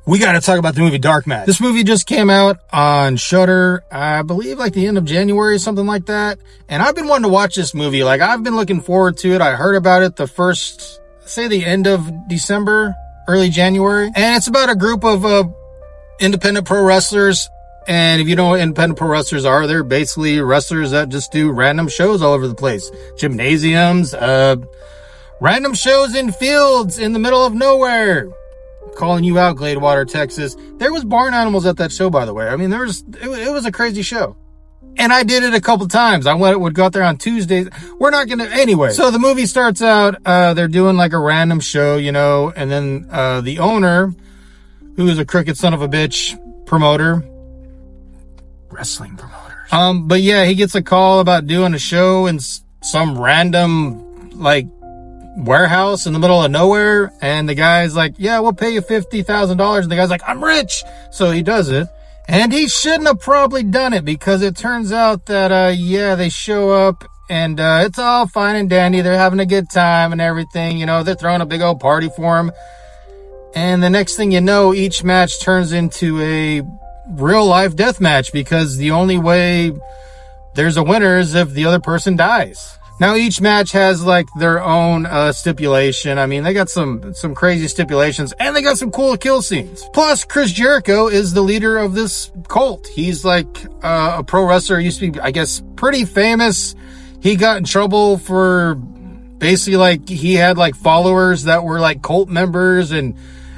we got to talk about the movie Dark Match. This movie just came out on Shudder, I believe like the end of January, something like that. And I've been wanting to watch this movie. Like, I've been looking forward to it. I heard about it the end of December, early January. And it's about a group of independent pro wrestlers. And if you know what independent pro wrestlers are, they're basically wrestlers that just do random shows all over the place. Gymnasiums, random shows in fields in the middle of nowhere. Calling you out, Gladewater, Texas. There was barn animals at that show, by the way. I mean, it was a crazy show. And I did it a couple times. would go out there on Tuesdays. We're not gonna, anyway. So the movie starts out, they're doing like a random show, you know, and then, the owner, who is a crooked son of a bitch promoter, wrestling promoters. But yeah, he gets a call about doing a show in some random, like, warehouse in the middle of nowhere, and the guy's like, yeah, we'll pay you $50,000, and the guy's like, I'm rich. So he does it, and he shouldn't have probably done it, because it turns out that yeah, they show up and it's all fine and dandy, they're having a good time and everything, you know, they're throwing a big old party for him, and the next thing you know, each match turns into a real life death match, because the only way there's a winner is if the other person dies. Now, each match has, like, their own stipulation. I mean, they got some crazy stipulations, and they got some cool kill scenes. Plus, Chris Jericho is the leader of this cult. He's, like, a pro wrestler. He used to be, I guess, pretty famous. He got in trouble for basically, like, he had, like, followers that were, like, cult members, and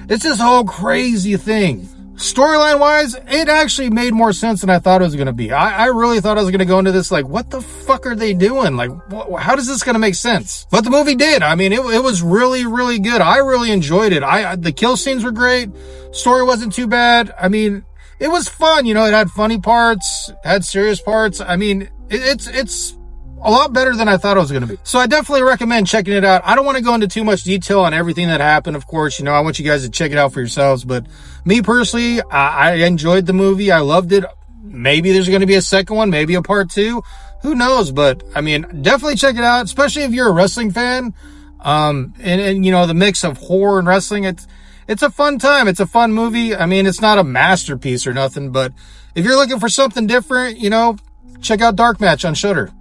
it's this whole crazy thing. Storyline-wise, it actually made more sense than I thought it was going to be. I really thought I was going to go into this like, what the fuck are they doing? Like, how is this going to make sense? But the movie did. I mean, it was really, really good. I really enjoyed it. The kill scenes were great. Story wasn't too bad. I mean, it was fun. You know, it had funny parts, had serious parts. I mean, it's a lot better than I thought it was going to be. So I definitely recommend checking it out. I don't want to go into too much detail on everything that happened. Of course, you know, I want you guys to check it out for yourselves. But me personally, I enjoyed the movie. I loved it. Maybe there's going to be a second one, maybe a part 2. Who knows? But I mean, definitely check it out, especially if you're a wrestling fan. And you know, the mix of horror and wrestling, it's a fun time. It's a fun movie. I mean, it's not a masterpiece or nothing, but if you're looking for something different, you know, check out Dark Match on Shudder.